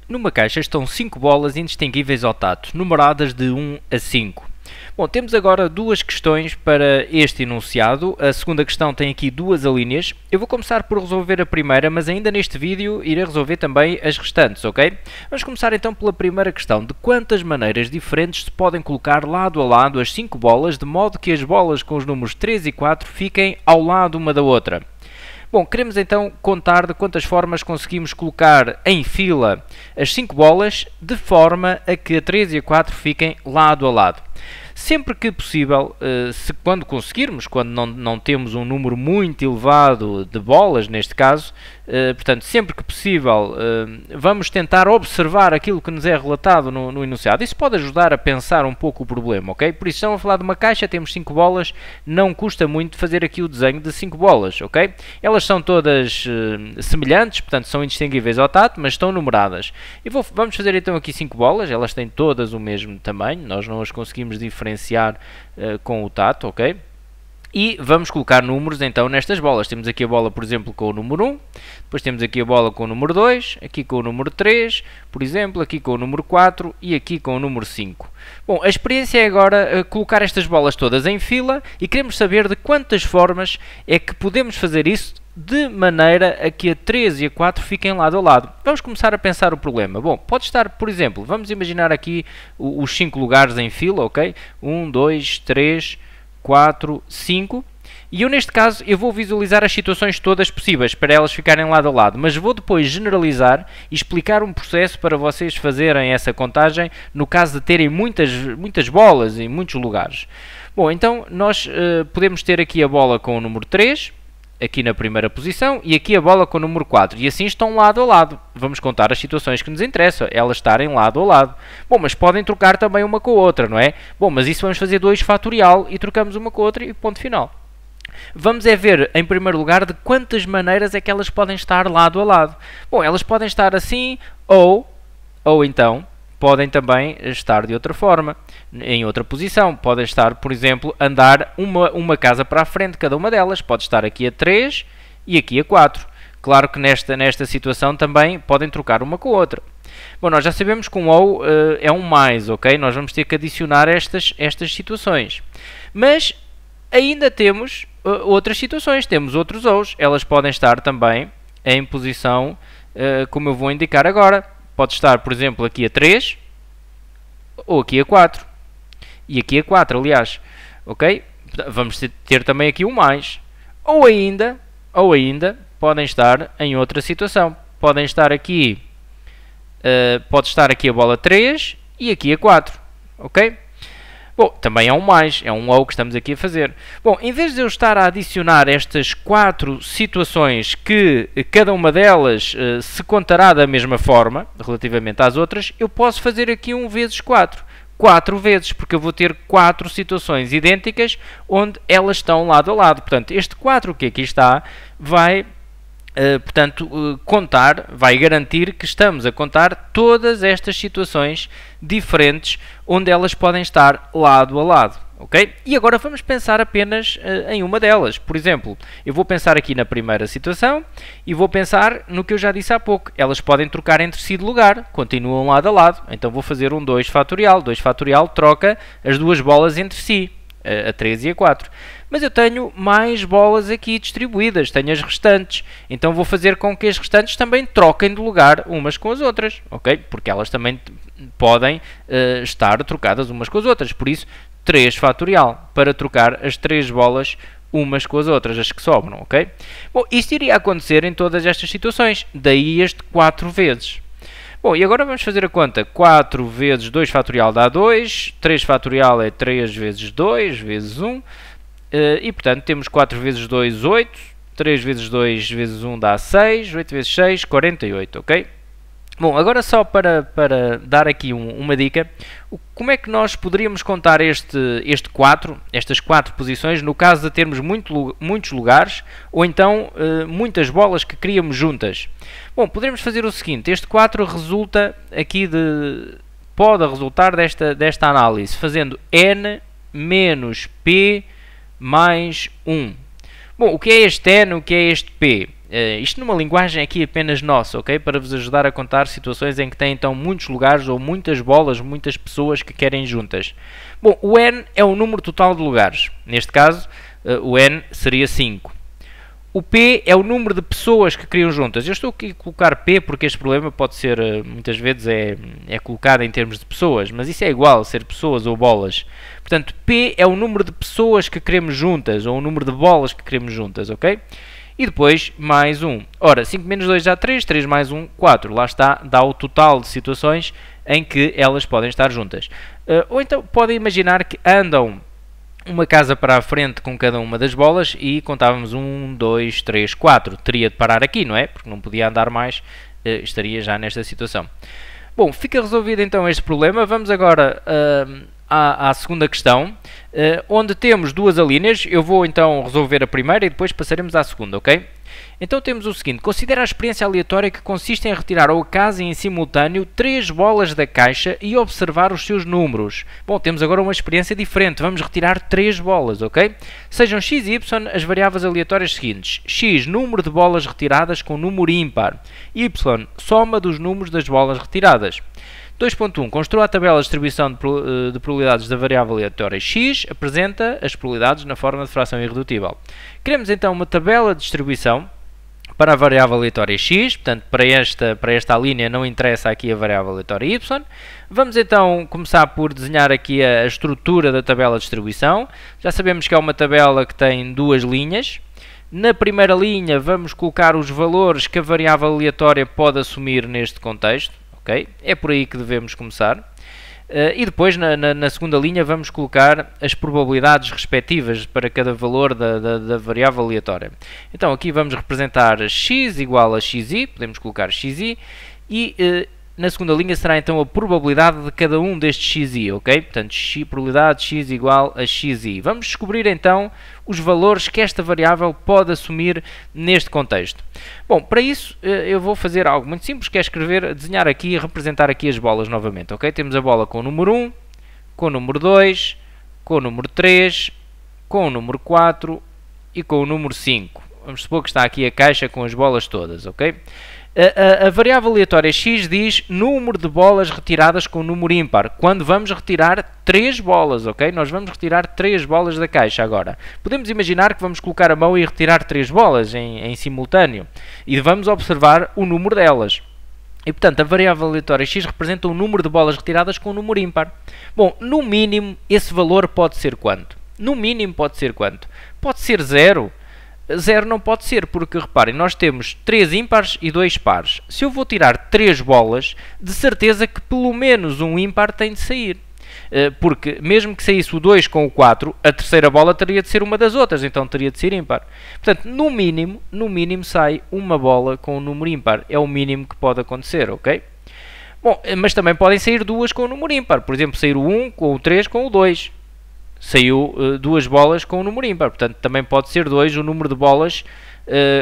Numa caixa estão 5 bolas indistinguíveis ao tato, numeradas de 1 a 5. Bom, temos agora duas questões para este enunciado. A segunda questão tem aqui duas alíneas. Eu vou começar por resolver a primeira, mas ainda neste vídeo irei resolver também as restantes, ok? Vamos começar então pela primeira questão. De quantas maneiras diferentes se podem colocar lado a lado as 5 bolas, de modo que as bolas com os números 3 e 4 fiquem ao lado uma da outra? Bom, queremos então contar de quantas formas conseguimos colocar em fila as 5 bolas de forma a que a 3 e a 4 fiquem lado a lado. Sempre que possível, quando conseguirmos, quando não temos um número muito elevado de bolas, neste caso, portanto, sempre que possível, vamos tentar observar aquilo que nos é relatado no enunciado. Isso pode ajudar a pensar um pouco o problema, ok? Por isso, estamos a falar de uma caixa, temos 5 bolas, não custa muito fazer aqui o desenho de 5 bolas, ok? Elas são todas semelhantes, portanto, são indistinguíveis ao tato, mas estão numeradas. E vamos fazer então aqui 5 bolas, elas têm todas o mesmo tamanho, nós não as conseguimos diferenciar com o tato, ok? E vamos colocar números então nestas bolas. Temos aqui a bola, por exemplo, com o número 1, depois temos aqui a bola com o número 2, aqui com o número 3, por exemplo, aqui com o número 4 e aqui com o número 5. Bom, a experiência é agora colocar estas bolas todas em fila e queremos saber de quantas formas é que podemos fazer isso de maneira a que a 3 e a 4 fiquem lado a lado. Vamos começar a pensar o problema. Bom, pode estar, por exemplo, vamos imaginar aqui os 5 lugares em fila, ok? 1, 2, 3, 4, 5. E eu, neste caso, eu vou visualizar as situações todas possíveis para elas ficarem lado a lado, mas vou depois generalizar e explicar um processo para vocês fazerem essa contagem no caso de terem muitas bolas em muitos lugares. Bom, então nós podemos ter aqui a bola com o número 3, aqui na primeira posição, e aqui a bola com o número 4, e assim estão lado a lado. Vamos contar as situações que nos interessam, elas estarem lado a lado. Bom, mas podem trocar também uma com a outra, não é? Bom, mas isso vamos fazer 2 fatorial e trocamos uma com a outra e ponto final. Vamos ver, em primeiro lugar, de quantas maneiras é que elas podem estar lado a lado. Bom, elas podem estar assim ou então podem também estar de outra forma, em outra posição. Podem estar, por exemplo, andar uma casa para a frente, cada uma delas. Pode estar aqui a 3 e aqui a 4. Claro que nesta situação também podem trocar uma com a outra. Bom, nós já sabemos que um ou é um mais, ok? Nós vamos ter que adicionar estas situações. Mas ainda temos outras situações, temos outros ous. Elas podem estar também em posição, como eu vou indicar agora. Pode estar, por exemplo, aqui a 3 ou aqui a 4. E aqui a 4, aliás. Ok? Vamos ter também aqui um mais. Ou ainda, podem estar em outra situação. Podem estar aqui, pode estar aqui a bola 3 e aqui a 4. Ok? Bom, também é um mais, é um ou que estamos aqui a fazer. Bom, em vez de eu estar a adicionar estas 4 situações que cada uma delas se contará da mesma forma, relativamente às outras, eu posso fazer aqui 1 vezes 4. 4 vezes, porque eu vou ter 4 situações idênticas onde elas estão lado a lado. Portanto, este 4 que aqui está vai contar, vai garantir que estamos a contar todas estas situações diferentes onde elas podem estar lado a lado, ok? E agora vamos pensar apenas em uma delas. Por exemplo, eu vou pensar aqui na primeira situação e vou pensar no que eu já disse há pouco. Elas podem trocar entre si de lugar, continuam lado a lado. Então vou fazer um 2 fatorial. 2 fatorial troca as duas bolas entre si, a 3 e a 4. Mas eu tenho mais bolas aqui distribuídas, tenho as restantes. Então vou fazer com que as restantes também troquem de lugar umas com as outras, ok? Porque elas também podem estar trocadas umas com as outras. Por isso, 3 fatorial, para trocar as 3 bolas umas com as outras, as que sobram, ok? Bom, isto iria acontecer em todas estas situações, daí este 4 vezes. Bom, e agora vamos fazer a conta. 4 vezes 2 fatorial dá 2, 3 fatorial é 3 vezes 2, vezes 1, e portanto temos 4 vezes 2, 8, 3 vezes 2 vezes 1 dá 6, 8 vezes 6, 48, ok? Bom, agora só para dar aqui uma dica, como é que nós poderíamos contar este 4, estas 4 posições, no caso de termos muitos lugares, ou então muitas bolas que queríamos juntas? Bom, poderíamos fazer o seguinte, este 4 resulta aqui pode resultar desta análise, fazendo n menos p mais 1. Bom, o que é este n, o que é este p? Isto numa linguagem aqui apenas nossa, ok? Para vos ajudar a contar situações em que tem então muitos lugares ou muitas bolas, muitas pessoas que querem juntas. Bom, o N é o número total de lugares. Neste caso, o N seria 5. O P é o número de pessoas que criam juntas. Eu estou aqui a colocar P porque este problema pode ser, muitas vezes, é colocado em termos de pessoas, mas isso é igual, ser pessoas ou bolas. Portanto, P é o número de pessoas que queremos juntas, ou o número de bolas que queremos juntas, ok? E depois, mais 1. Ora, 5 menos 2 dá 3, 3 mais 1, 4. Lá está, dá o total de situações em que elas podem estar juntas. Ou então, podem imaginar que andam uma casa para a frente com cada uma das bolas e contávamos 1, 2, 3, 4. Teria de parar aqui, não é? Porque não podia andar mais, estaria já nesta situação. Bom, fica resolvido então este problema. Vamos agora à segunda questão, onde temos duas alíneas. Eu vou então resolver a primeira e depois passaremos à segunda, ok? Então temos o seguinte: considera a experiência aleatória que consiste em retirar ao acaso e em simultâneo 3 bolas da caixa e observar os seus números. Bom, temos agora uma experiência diferente. Vamos retirar 3 bolas, ok? Sejam x e y as variáveis aleatórias seguintes: x, número de bolas retiradas com número ímpar; y, soma dos números das bolas retiradas. 2.1. Construa a tabela de distribuição de probabilidades da variável aleatória x, apresenta as probabilidades na forma de fração irredutível. Queremos então uma tabela de distribuição para a variável aleatória x, portanto para esta linha não interessa aqui a variável aleatória y. Vamos então começar por desenhar aqui a estrutura da tabela de distribuição. Já sabemos que é uma tabela que tem duas linhas. Na primeira linha vamos colocar os valores que a variável aleatória pode assumir neste contexto. Okay? É por aí que devemos começar. E depois, na segunda linha, vamos colocar as probabilidades respectivas para cada valor da variável aleatória. Então, aqui vamos representar x igual a xi, podemos colocar xi, e na segunda linha será então a probabilidade de cada um destes xi, ok? Portanto, probabilidade x igual a xi. Vamos descobrir então os valores que esta variável pode assumir neste contexto. Bom, para isso eu vou fazer algo muito simples, que é desenhar aqui e representar aqui as bolas novamente, ok? Temos a bola com o número 1, com o número 2, com o número 3, com o número 4 e com o número 5. Vamos supor que está aqui a caixa com as bolas todas, ok? A variável aleatória x diz número de bolas retiradas com número ímpar, quando vamos retirar 3 bolas, ok? Nós vamos retirar 3 bolas da caixa agora. Podemos imaginar que vamos colocar a mão e retirar 3 bolas em simultâneo, e vamos observar o número delas. E, portanto, a variável aleatória x representa o número de bolas retiradas com número ímpar. Bom, no mínimo, esse valor pode ser quanto? No mínimo pode ser quanto? Pode ser 0. 0 não pode ser, porque reparem, nós temos 3 ímpares e 2 pares. Se eu vou tirar 3 bolas, de certeza que pelo menos um ímpar tem de sair. Porque mesmo que saísse o 2 com o 4, a terceira bola teria de ser uma das outras, então teria de ser ímpar. Portanto, no mínimo sai uma bola com o número ímpar. É o mínimo que pode acontecer, ok? Bom, mas também podem sair duas com o número ímpar. Por exemplo, sair o 1 com o 3 com o 2. Saiu 2 bolas com o número ímpar, portanto também pode ser 2 o número de bolas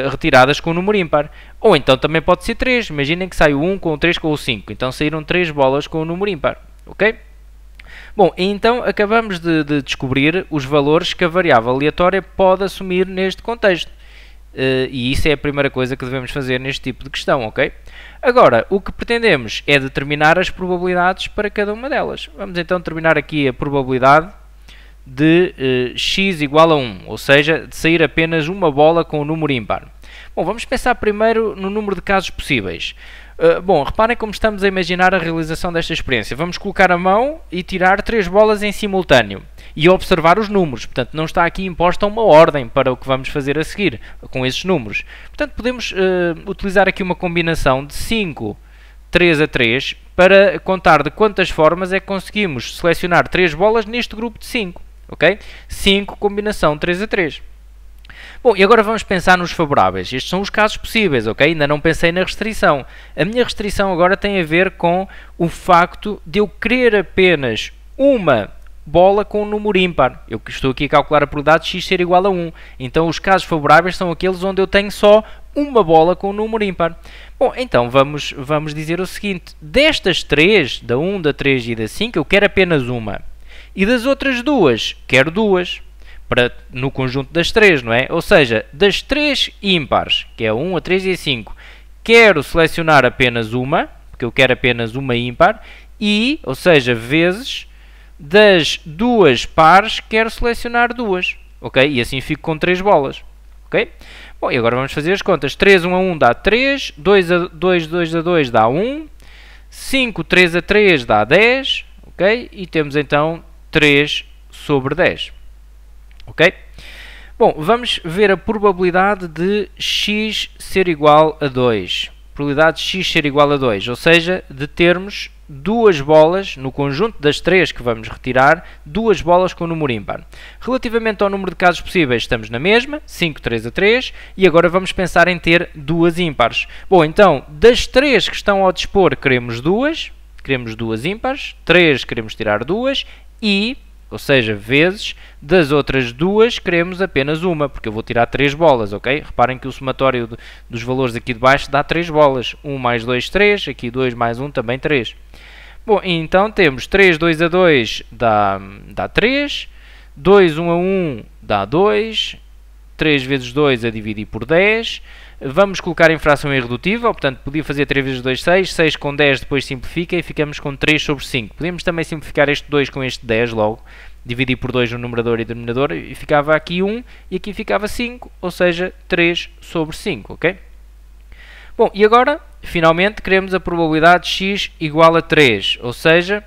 retiradas com o número ímpar. Ou então também pode ser 3, imaginem que sai o 1 com o 3 com o 5, então saíram 3 bolas com o número ímpar, ok? Bom, então acabamos de descobrir os valores que a variável aleatória pode assumir neste contexto. E isso é a primeira coisa que devemos fazer neste tipo de questão, ok? Agora, o que pretendemos é determinar as probabilidades para cada uma delas. Vamos então determinar aqui a probabilidade de x igual a 1, ou seja, de sair apenas uma bola com o número ímpar. Bom, vamos pensar primeiro no número de casos possíveis. Bom, reparem como estamos a imaginar a realização desta experiência. Vamos colocar a mão e tirar 3 bolas em simultâneo e observar os números. Portanto, não está aqui imposta uma ordem para o que vamos fazer a seguir com esses números. Portanto, podemos utilizar aqui uma combinação de 5, 3 a 3 para contar de quantas formas é que conseguimos selecionar 3 bolas neste grupo de 5. Ok? 5 combinação 3 a 3. Bom, e agora vamos pensar nos favoráveis. Estes são os casos possíveis, ok? Ainda não pensei na restrição. A minha restrição agora tem a ver com o facto de eu querer apenas uma bola com um número ímpar. Eu estou aqui a calcular a probabilidade de x ser igual a 1. Então, os casos favoráveis são aqueles onde eu tenho só uma bola com um número ímpar. Bom, então vamos dizer o seguinte. Destas 3, da 1, da 3 e da 5, eu quero apenas uma. E das outras duas, quero 2. no conjunto das 3, não é? Ou seja, das 3 ímpares, que é a 1, a 3 e a 5, quero selecionar apenas uma, porque eu quero apenas uma ímpar, e, ou seja, vezes, das 2 pares, quero selecionar 2, ok? E assim fico com 3 bolas, ok? Bom, e agora vamos fazer as contas. 3, 1 a 1 dá 3, 2 a 2 dá 1, 5, 3 a 3 dá 10, ok? E temos então 3 sobre 10, ok? Bom, vamos ver a probabilidade de x ser igual a 2. Probabilidade de x ser igual a 2, ou seja, de termos 2 bolas, no conjunto das 3 que vamos retirar, 2 bolas com o número ímpar. Relativamente ao número de casos possíveis, estamos na mesma, 5, 3 a 3, e agora vamos pensar em ter 2 ímpares. Bom, então, das 3 que estão ao dispor, queremos 2 ímpares, 3 queremos tirar 2 e, ou seja, vezes, das outras 2 queremos apenas uma, porque eu vou tirar 3 bolas, ok? Reparem que o somatório dos valores aqui de baixo dá 3 bolas. 1 mais 2, 3, aqui 2 mais 1 também 3. Bom, então temos 3, 2 a 2 dá 3, 2, 1 a 1 dá 2, 3 vezes 2 a dividir por 10, vamos colocar em fração irredutível, portanto podia fazer 3 vezes 2, 6, 6 com 10 depois simplifica e ficamos com 3 sobre 5. Podemos também simplificar este 2 com este 10 logo, dividir por 2 no numerador e denominador e ficava aqui 1 e aqui ficava 5, ou seja, 3 sobre 5, ok? Bom, e agora, finalmente, queremos a probabilidade de x igual a 3, ou seja,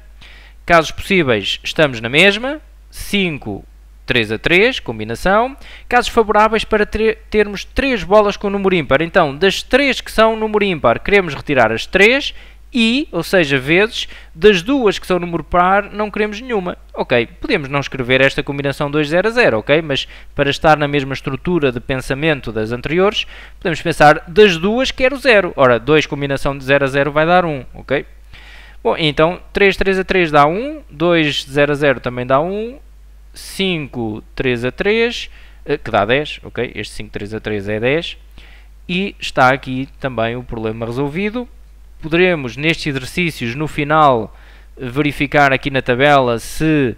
casos possíveis estamos na mesma, 5, 3 a 3, combinação. Casos favoráveis para termos 3 bolas com número ímpar. Então, das 3 que são número ímpar, queremos retirar as 3 e, ou seja, vezes, das 2 que são número par, não queremos nenhuma. Ok, podemos não escrever esta combinação 2, 0 a 0, ok? Mas para estar na mesma estrutura de pensamento das anteriores, podemos pensar das 2 quero 0. Ora, 2 combinação de 0 a 0 vai dar 1, ok? Bom, então 3, 3 a 3 dá 1, 2, 0 a 0 também dá 1, 5, 3 a 3, que dá 10, ok? Este 5, 3 a 3 é 10. E está aqui também o problema resolvido. Poderemos, nestes exercícios, no final, verificar aqui na tabela se,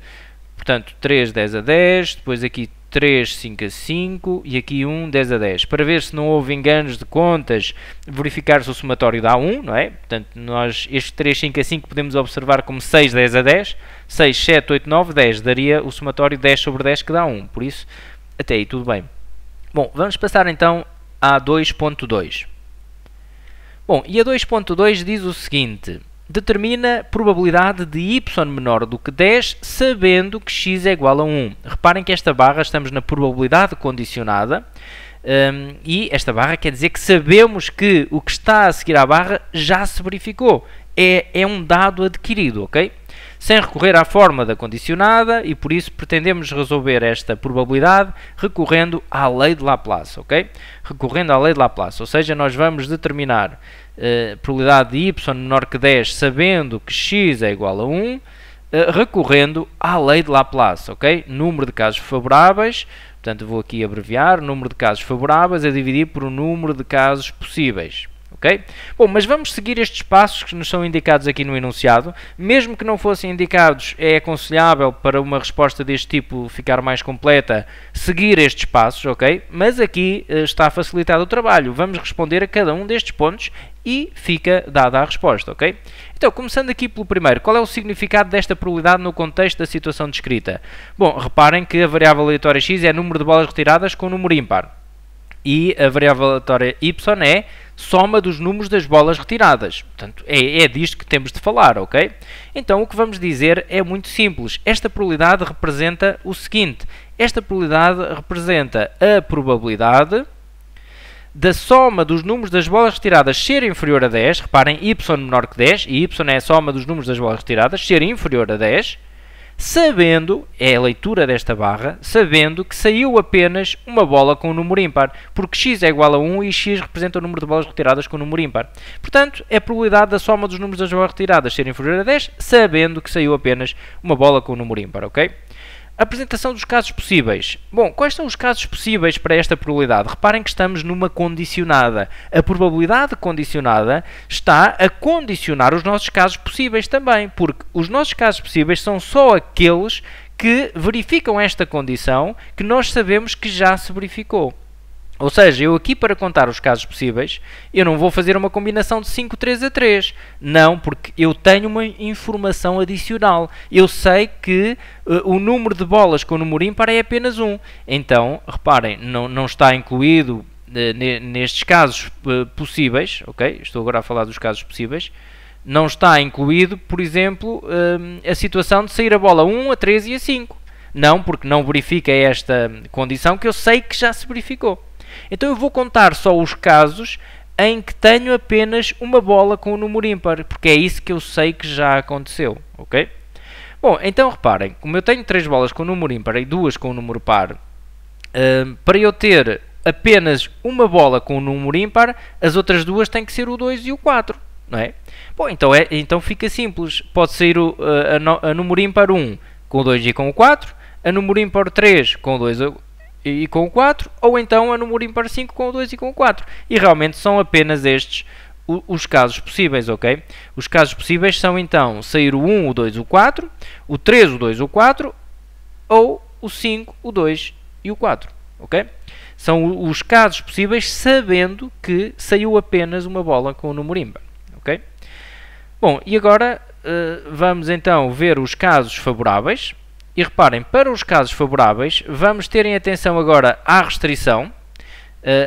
portanto, 3, 10 a 10, depois aqui 3, 5 a 5 e aqui 1, 10 a 10. Para ver se não houve enganos de contas, verificar se o somatório dá 1, não é? Portanto, nós este 3, 5 a 5 podemos observar como 6, 10 a 10. 6, 7, 8, 9, 10. Daria o somatório 10 sobre 10 que dá 1. Por isso, até aí tudo bem. Bom, vamos passar então a 2.2. Bom, e a 2.2 diz o seguinte: determina probabilidade de y menor do que 10, sabendo que x é igual a 1. Reparem que esta barra, estamos na probabilidade condicionada, e esta barra quer dizer que sabemos que o que está a seguir à barra já se verificou. É um dado adquirido, ok? Sem recorrer à forma da condicionada, e por isso pretendemos resolver esta probabilidade recorrendo à lei de Laplace, ok? Recorrendo à lei de Laplace, ou seja, nós vamos determinar a probabilidade de y menor que 10 sabendo que x é igual a 1, recorrendo à lei de Laplace, ok? Número de casos favoráveis, portanto vou aqui abreviar, número de casos favoráveis a dividir por o número de casos possíveis. Ok? Bom, mas vamos seguir estes passos que nos são indicados aqui no enunciado. Mesmo que não fossem indicados, é aconselhável para uma resposta deste tipo ficar mais completa, seguir estes passos, ok? Mas aqui está facilitado o trabalho. Vamos responder a cada um destes pontos e fica dada a resposta, ok? Então, começando aqui pelo primeiro, qual é o significado desta probabilidade no contexto da situação descrita? Bom, reparem que a variável aleatória x é o número de bolas retiradas com o número ímpar. E a variável aleatória y é soma dos números das bolas retiradas. Portanto, é disto que temos de falar, ok? Então, o que vamos dizer é muito simples. Esta probabilidade representa o seguinte. Esta probabilidade representa a probabilidade da soma dos números das bolas retiradas ser inferior a 10. Reparem, y menor que 10, e y é a soma dos números das bolas retiradas, ser inferior a 10, sabendo, é a leitura desta barra, sabendo que saiu apenas uma bola com um número ímpar, porque x é igual a 1 e x representa o número de bolas retiradas com o número ímpar. Portanto, é a probabilidade da soma dos números das bolas retiradas ser inferior a 10, sabendo que saiu apenas uma bola com um número ímpar, ok? Apresentação dos casos possíveis. Bom, quais são os casos possíveis para esta probabilidade? Reparem que estamos numa condicionada. A probabilidade condicionada está a condicionar os nossos casos possíveis também, porque os nossos casos possíveis são só aqueles que verificam esta condição que nós sabemos que já se verificou. Ou seja, eu aqui para contar os casos possíveis, eu não vou fazer uma combinação de 5, 3 a 3. Não, porque eu tenho uma informação adicional. Eu sei que o número de bolas com o número ímpar é apenas 1. Então, reparem, não está incluído nestes casos possíveis, ok? Estou agora a falar dos casos possíveis. Não está incluído, por exemplo, a situação de sair a bola 1, a 3 e a 5. Não, porque não verifica esta condição que eu sei que já se verificou. Então eu vou contar só os casos em que tenho apenas uma bola com o número ímpar, porque é isso que eu sei que já aconteceu, ok? Bom, então reparem, como eu tenho 3 bolas com o número ímpar e 2 com o número par, para eu ter apenas uma bola com o número ímpar, as outras duas têm que ser o 2 e o 4, não é? Bom, então fica simples, pode sair a número ímpar 1 com o 2 e com o 4, a número ímpar 3 com o 2 e com o 4, ou então a número ímpar 5 com o 2 e com o 4. E realmente são apenas estes os casos possíveis, ok? Os casos possíveis são então sair o 1, o 2, o 4, o 3, o 2, o 4, ou o 5, o 2 e o 4, ok? São os casos possíveis sabendo que saiu apenas uma bola com o número ímpar, ok? Bom, e agora vamos então ver os casos favoráveis. E reparem, para os casos favoráveis, vamos ter em atenção agora à restrição.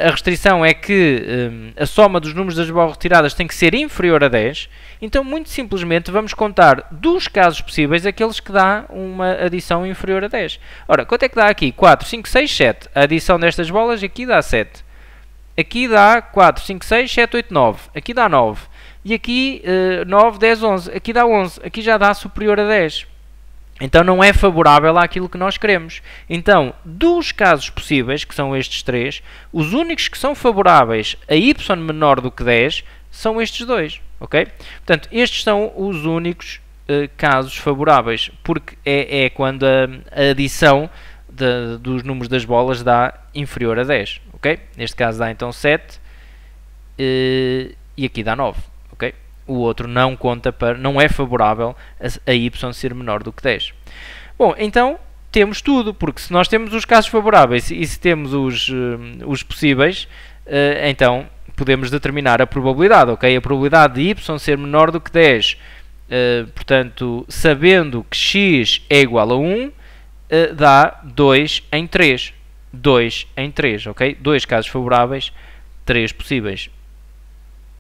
A restrição é que a soma dos números das bolas retiradas tem que ser inferior a 10. Então, muito simplesmente, vamos contar dos casos possíveis aqueles que dá uma adição inferior a 10. Ora, quanto é que dá aqui? 4, 5, 6, 7. A adição destas bolas aqui dá 7. Aqui dá 4, 5, 6, 7, 8, 9. Aqui dá 9. E aqui 9, 10, 11. Aqui dá 11. Aqui já dá superior a 10. Então não é favorável àquilo que nós queremos. Então, dos casos possíveis, que são estes 3, os únicos que são favoráveis a y menor do que 10 são estes dois, ok? Portanto, estes são os únicos casos favoráveis, porque é quando a adição dos números das bolas dá inferior a 10, ok? Neste caso dá então 7 e aqui dá 9, ok? O outro não conta não é favorável a y ser menor do que 10. Bom, então temos tudo, porque se nós temos os casos favoráveis e se temos os possíveis, então podemos determinar a probabilidade, ok? A probabilidade de y ser menor do que 10, portanto, sabendo que x é igual a 1, dá 2 em 3. 2 em 3, ok? 2 casos favoráveis, 3 possíveis.